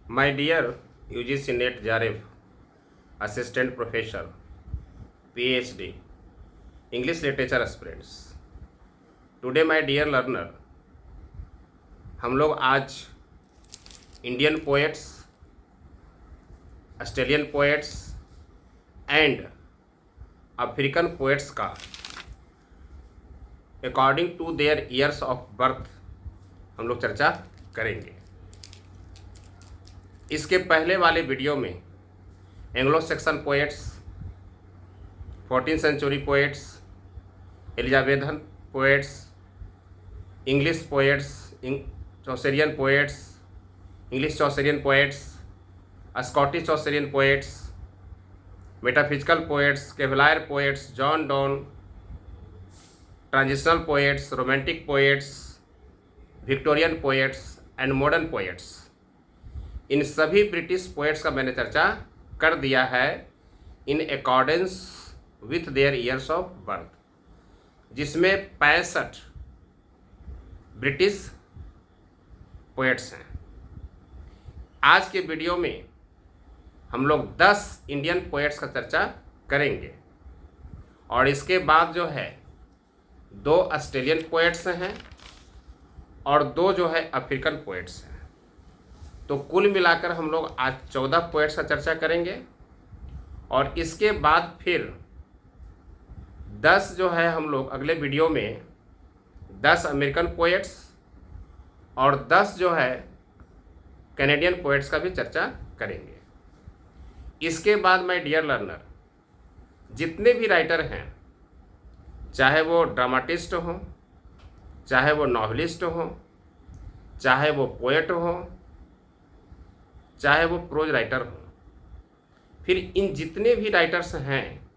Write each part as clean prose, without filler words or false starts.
My dear UGC NET JAREF Assistant Professor PhD English Literature Aspirants, today my dear learner, हम लोग आज Indian poets, Australian poets and African poets का according to their years of birth हम लोग चर्चा करेंगे। इसके पहले वाले वीडियो में Anglo Saxon poets, 14th century poets, Elizabethan poets, English poets, Chaucerian poets, English Chaucerian poets, Scottish Chaucerian poets, metaphysical poets, cavalier poets, John Donne, transitional poets, romantic poets, Victorian poets and modern poets, इन सभी British poets का मैंने चर्चा कर दिया है in accordance with their years of birth, जिसमें 65 British poets हैं। आज के वीडियो में हम लोग 10 इंडियन पोएट्स का चर्चा करेंगे और इसके बाद जो है 2 ऑस्ट्रेलियन पोएट्स हैं और 2 जो है अफ्रीकन पोएट्स हैं। तो कुल मिलाकर हम लोग आज 14 पोएट्स का चर्चा करेंगे और इसके बाद फिर 10 जो है हम लोग अगले वीडियो में 10 अमेरिकन पोएट्स और 10 जो है कैनेडियन पोएट्स का भी चर्चा करेंगे। इसके बाद माय डियर लर्नर, जितने भी राइटर हैं, चाहे वो ड्रामाटिस्ट हों, चाहे वो नॉवलिस्ट हों, चाहे वो पोएट हों, चाहे वो प्रोज राइटर हों, फिर इन जितने भी राइटर्स हैं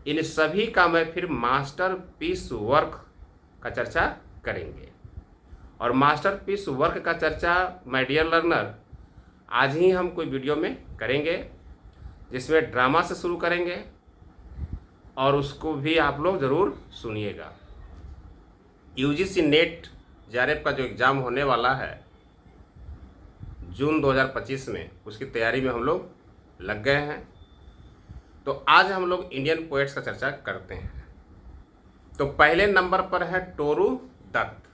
इन सभी का मैं फिर मास्टरपीस वर्क का चर्चा करेंगे। और मास्टरपीस वर्क का चर्चा माय डियर लर्नर आज ही हम कोई वीडियो में करेंगे, जिसमें ड्रामा से शुरू करेंगे और उसको भी आप लोग ज़रूर सुनिएगा। यूजीसी नेट जारेफ का जो एग्ज़ाम होने वाला है जून 2025 में, उसकी तैयारी में हम लोग लग गए हैं। तो आज हम लोग इंडियन पोएट्स का चर्चा करते हैं। तो पहले नंबर पर है टोरू दत्त।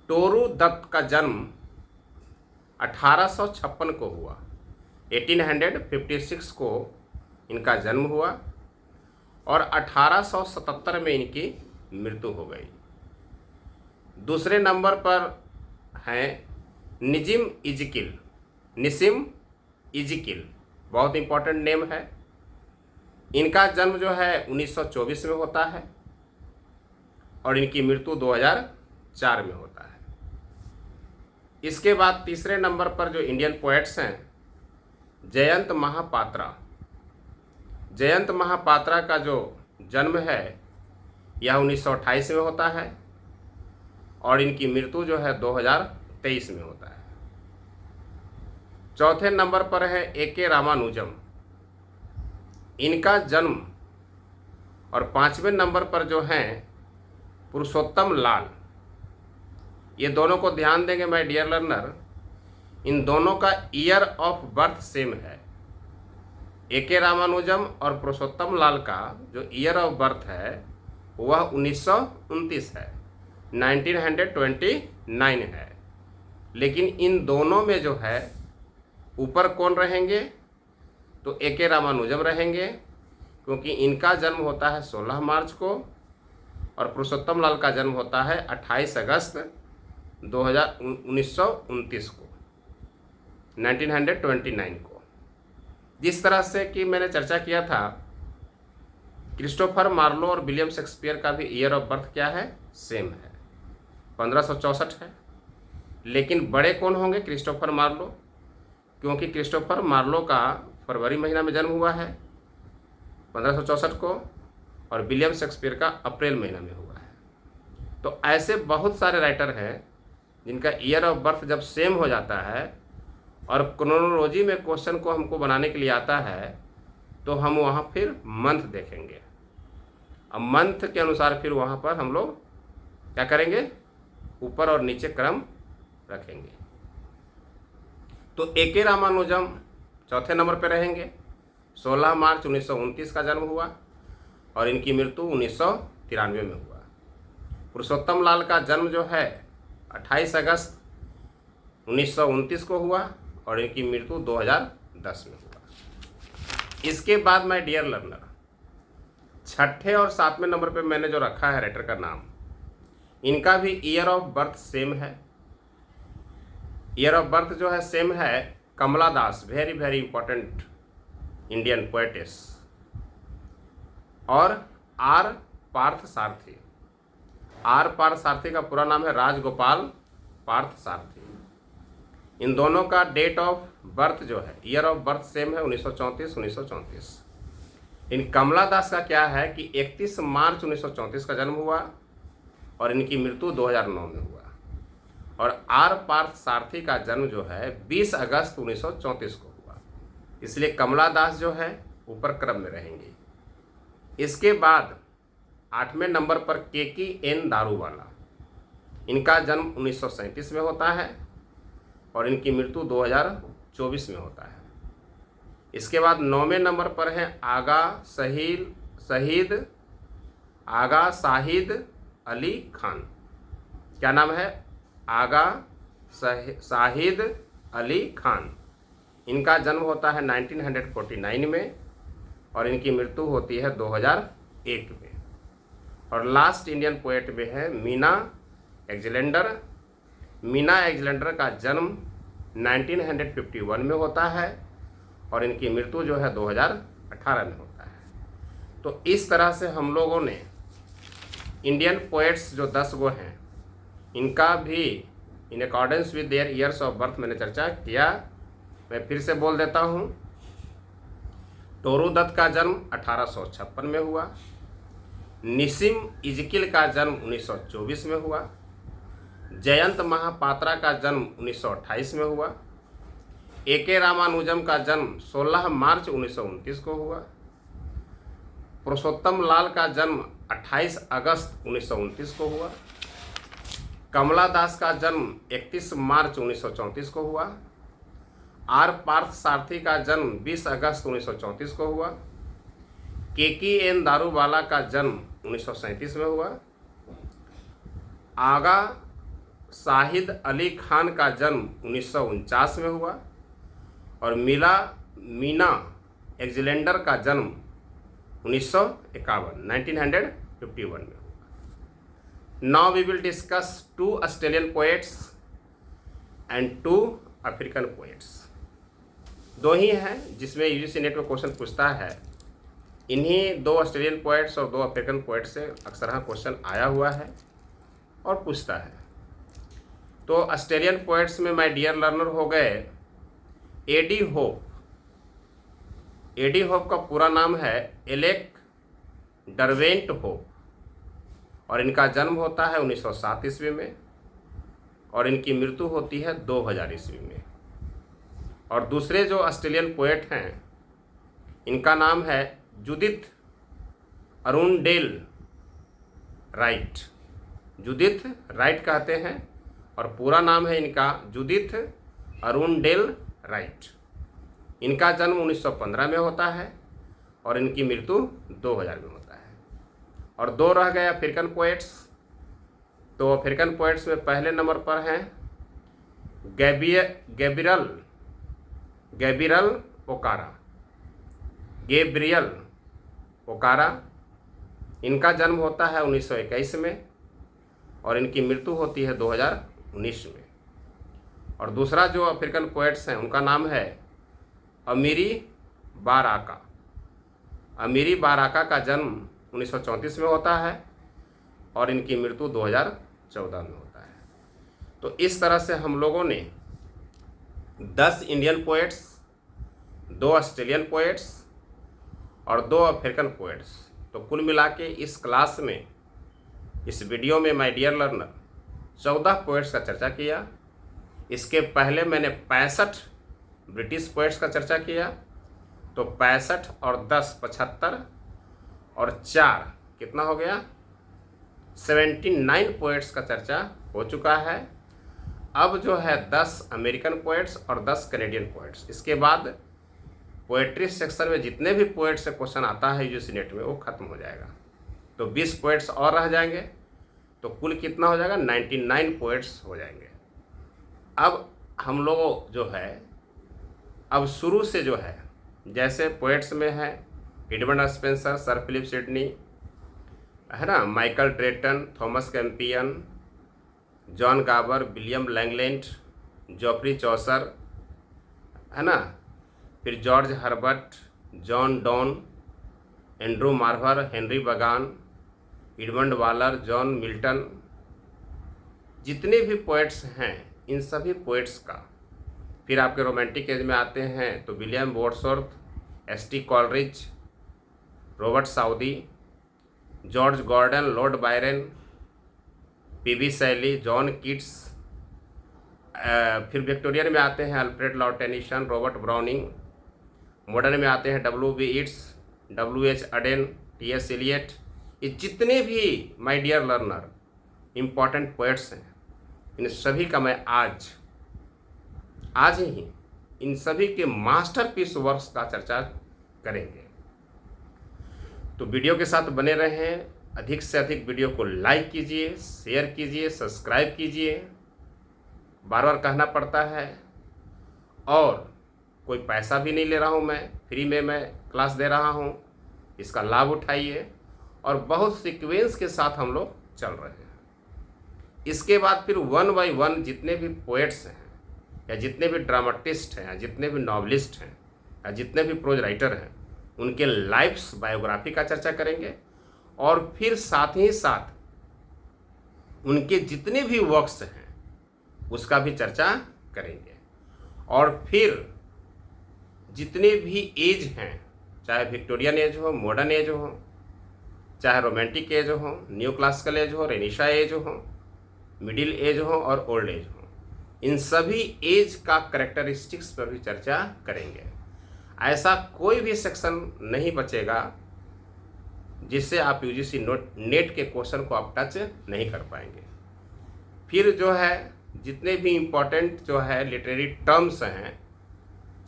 टोरू दत्त का जन्म 1856 को हुआ, 1856 को इनका जन्म हुआ और 1877 में इनकी मृत्यु हो गई। दूसरे नंबर पर हैं निसिम इज़िकिल, बहुत इंपॉर्टेंट नेम है। इनका जन्म जो है 1924 में होता है और इनकी मृत्यु 2004 में होता है। इसके बाद तीसरे नंबर पर जो इंडियन पोएट्स हैं, जयंत महापात्रा का जो जन्म है यह 1928 में होता है और इनकी मृत्यु जो है 2023 में होता है। चौथे नंबर पर है A.K. रामानुजम, इनका जन्म, और 5वें नंबर पर जो हैं पुरुषोत्तम लाल। ये दोनों को ध्यान देंगे माय डियर लर्नर, इन दोनों का ईयर ऑफ बर्थ सेम है। A.K. रामानुजम और पुरुषोत्तम लाल का जो ईयर ऑफ बर्थ है वह 1929 है, 1929 है। लेकिन इन दोनों में जो है ऊपर कौन रहेंगे, तो A.K. रामानुजम रहेंगे, क्योंकि इनका जन्म होता है 16 मार्च को और पुरुषोत्तम लाल का जन्म होता है 28 अगस्त 1929 को, 1929 को। जिस तरह से कि मैंने चर्चा किया था, क्रिस्टोफर मार्लो और विलियम शेक्सपियर का भी ईयर ऑफ बर्थ क्या है, सेम है, 1564 है। लेकिन बड़े कौन होंगे, क्रिस्टोफर मार्लो, क्योंकि क्रिस्टोफर मार्लो का फरवरी महीना में जन्म हुआ है 1564 को और विलियम शेक्सपियर का अप्रैल महीना में हुआ है। तो ऐसे बहुत सारे राइटर हैं जिनका ईयर ऑफ बर्थ जब सेम हो जाता है और क्रोनोलॉजी में क्वेश्चन को हमको बनाने के लिए आता है तो हम वहाँ फिर मंथ देखेंगे। अब मंथ के अनुसार फिर वहाँ पर हम लोग क्या करेंगे, ऊपर और नीचे क्रम रखेंगे। तो ए के रामानुजम चौथे नंबर पर रहेंगे। 16 मार्च 1929 का जन्म हुआ और इनकी मृत्यु 1993 में हुआ। पुरुषोत्तम लाल का जन्म जो है 28 अगस्त 1929 को हुआ और इनकी मृत्यु 2010 में हुआ। इसके बाद माय डियर लर्नर, छठे और सातवें नंबर पे मैंने जो रखा है राइटर का नाम, इनका भी ईयर ऑफ बर्थ सेम है। ईयर ऑफ बर्थ जो है सेम है। Kamala Das, very very important Indian poetess, और आर पार्थ सारथी। आर पार्थ सारथी का पूरा नाम है राजगोपाल पार्थ सारथी। इन दोनों का डेट ऑफ बर्थ जो है, ईयर ऑफ बर्थ सेम है, 1934। इन कमला दास का क्या है कि 31 मार्च 1934 का जन्म हुआ और इनकी मृत्यु 2009 में हुआ। और आर पार्थ सारथी का जन्म जो है 20 अगस्त 1934 को हुआ, इसलिए कमला दास जो है ऊपर क्रम में रहेंगी। इसके बाद 8वें नंबर पर केकी एन दारूवाला, इनका जन्म 1937 में होता है और इनकी मृत्यु 2024 में होता है। इसके बाद 9वें नंबर पर है आगा शाहिद अली खान। क्या नाम है? आगा शाहिद अली खान। इनका जन्म होता है 1949 में और इनकी मृत्यु होती है 2001 में। और लास्ट इंडियन पोएट में है मीना एग्जेलेंडर। मीना एग्जेलेंडर का जन्म 1951 में होता है और इनकी मृत्यु जो है 2018 में होता है। तो इस तरह से हम लोगों ने इंडियन पोएट्स जो 10 गो हैं, इनका भी in accordance with their years of birth मैंने चर्चा किया। मैं फिर से बोल देता हूँ। टोरू दत्त का जन्म 1856 में हुआ। निसिम इजकिल का जन्म 1924 में हुआ। जयंत महापात्रा का जन्म 1928 में हुआ। ए के रामानुजम का जन्म 16 मार्च 1929 को हुआ। पुरुषोत्तम लाल का जन्म 28 अगस्त 1929 को हुआ। कमला दास का जन्म 31 मार्च 1934 को हुआ। आर पार्थ सारथी का जन्म 20 अगस्त 1934 को हुआ। केकी एन दारूवाला का जन्म 1937 में हुआ। आगा शाहिद अली खान का जन्म 1949 में हुआ और मीना एग्जेलेंडर का जन्म 1951 में हुआ। Now we will discuss 2 Australian poets and 2 African poets. 2 ही हैं जिसमें यूजीसी नेट में क्वेश्चन पूछता है। इन्हीं 2 ऑस्ट्रेलियन पोएट्स और 2 अफ्रीकन पोएट्स से अक्सर क्वेश्चन आया हुआ है और पूछता है। तो ऑस्ट्रेलियन पोएट्स में माय डियर लर्नर हो गए एडी होप। एडी होप का पूरा नाम है एलेक डरवेंट होप और इनका जन्म होता है 1907 ईस्वी में और इनकी मृत्यु होती है 2000 ईस्वी में। और दूसरे जो ऑस्ट्रेलियन पोएट हैं, इनका नाम है Judith Arundel Wright. Judith Wright कहते हैं और पूरा नाम है इनका जूडिथ अरुंडेल राइट। इनका जन्म 1915 में होता है और इनकी मृत्यु 2000 में होता है। और 2 रह गए अफ्रीकन पोएट्स। तो अफ्रीकन पोएट्स में पहले नंबर पर हैं गैब्रियल ओकारा। इनका जन्म होता है 1921 में और इनकी मृत्यु होती है 2019 में। और दूसरा जो अफ्रीकन पोएट्स हैं, उनका नाम है अमीरी बाराका। अमीरी बाराका का जन्म 1934 में होता है और इनकी मृत्यु 2014 में होता है। तो इस तरह से हम लोगों ने 10 इंडियन पोएट्स, 2 ऑस्ट्रेलियन पोएट्स और 2 अफ्रीकन पोएट्स, तो कुल मिला के इस क्लास में, इस वीडियो में माय डियर लर्नर 14 पोएट्स का चर्चा किया। इसके पहले मैंने 65 ब्रिटिश पोएट्स का चर्चा किया। तो 65 और 10 75 और 4 कितना हो गया? 79 पोएट्स का चर्चा हो चुका है। अब जो है 10 अमेरिकन पोएट्स और 10 कनेडियन पोएट्स। इसके बाद पोएट्री सेक्शन में जितने भी पोएट से क्वेश्चन आता है यूजीसी नेट में वो खत्म हो जाएगा। तो 20 पोएट्स और रह जाएंगे, तो कुल कितना हो जाएगा, 99 पोएट्स हो जाएंगे। अब हम लोग जो है अब शुरू से जो है, जैसे पोएट्स में है Edmund Spenser, sir Philip Sidney, है ना, Michael Drayton, Thomas Campion, John Gower, William Langland, Geoffrey Chaucer, है ना, फिर George Herbert, John Donne, Andrew Marvell, Henry बगान, एडमंड वालर, जॉन मिल्टन, जितने भी पोएट्स हैं इन सभी पोएट्स का। फिर आपके रोमांटिक एज में आते हैं तो William Wordsworth, S T. Coleridge, Robert Southey, George Gordon, Lord Byron, P B. Shelley, John Keats. फिर विक्टोरियन में आते हैं Alfred Lord Tennyson, Robert Browning. Modern में आते हैं W B. Yeats, W H. Auden, T S. Eliot. ये जितने भी my dear learner important poets हैं, इन सभी का मैं आज ही इन सभी के मास्टरपीस वर्क्स का चर्चा करेंगे। तो वीडियो के साथ बने रहें, अधिक से अधिक वीडियो को लाइक कीजिए, शेयर कीजिए, सब्सक्राइब कीजिए, बार बार कहना पड़ता है। और कोई पैसा भी नहीं ले रहा हूँ, मैं फ्री में मैं क्लास दे रहा हूँ, इसका लाभ उठाइए। और बहुत सीक्वेंस के साथ हम लोग चल रहे हैं। इसके बाद फिर 1 बाय 1 जितने भी पोएट्स हैं, या जितने भी ड्रामाटिस्ट हैं, या जितने भी नॉवलिस्ट हैं, या जितने भी प्रोज राइटर हैं, उनके लाइफ्स बायोग्राफी का चर्चा करेंगे। और फिर साथ ही साथ उनके जितने भी वर्क्स हैं उसका भी चर्चा करेंगे। और फिर जितने भी एज हैं, चाहे विक्टोरियन एज हो, मॉडर्न एज हो, चाहे रोमांटिक एज हो, न्यू क्लासिकल एज हो, रेनिशा एज हो, मिडिल एज हो और ओल्ड एज हो, इन सभी एज का कैरेक्टरिस्टिक्स पर भी चर्चा करेंगे। ऐसा कोई भी सेक्शन नहीं बचेगा जिससे आप यूजीसी नेट के क्वेश्चन को आप टच नहीं कर पाएंगे। फिर जो है जितने भी इम्पोर्टेंट जो है लिटरेरी टर्म्स हैं,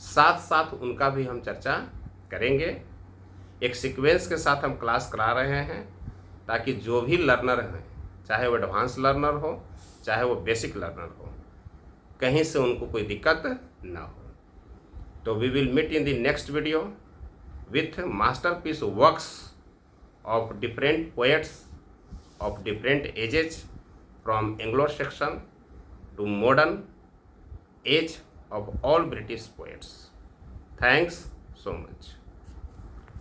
साथ साथ उनका भी हम चर्चा करेंगे। एक सीक्वेंस के साथ हम क्लास करा रहे हैं ताकि जो भी लर्नर हैं, चाहे वो एडवांस लर्नर हो, चाहे वो बेसिक लर्नर हो, कहीं से उनको कोई दिक्कत ना हो। तो we will meet in the next video with masterpiece works of different poets of different ages, from Anglo section to modern age of all British poets. Thanks so much.